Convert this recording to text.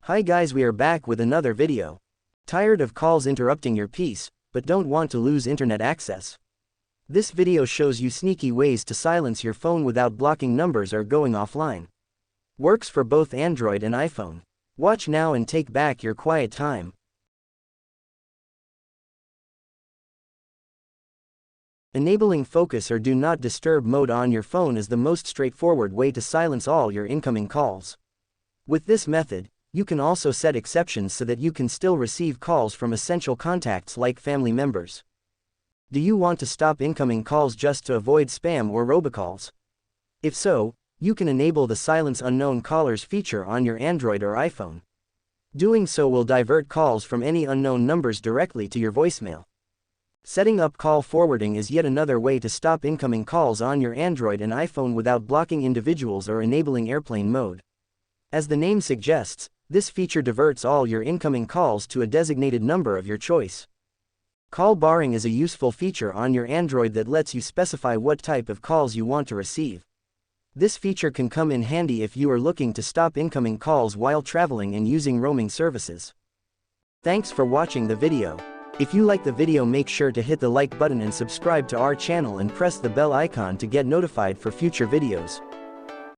Hi guys, we are back with another video. Tired of calls interrupting your peace, but don't want to lose internet access? This video shows you sneaky ways to silence your phone without blocking numbers or going offline. Works for both Android and iPhone. Watch now and take back your quiet time. Enabling focus or do not disturb mode on your phone is the most straightforward way to silence all your incoming calls. With this method, you can also set exceptions so that you can still receive calls from essential contacts like family members. Do you want to stop incoming calls just to avoid spam or robocalls? If so, you can enable the Silence Unknown Callers feature on your Android or iPhone. Doing so will divert calls from any unknown numbers directly to your voicemail. Setting up call forwarding is yet another way to stop incoming calls on your Android and iPhone without blocking individuals or enabling airplane mode. As the name suggests, this feature diverts all your incoming calls to a designated number of your choice. Call barring is a useful feature on your Android that lets you specify what type of calls you want to receive. This feature can come in handy if you are looking to stop incoming calls while traveling and using roaming services. Thanks for watching the video. If you like the video, make sure to hit the like button and subscribe to our channel and press the bell icon to get notified for future videos.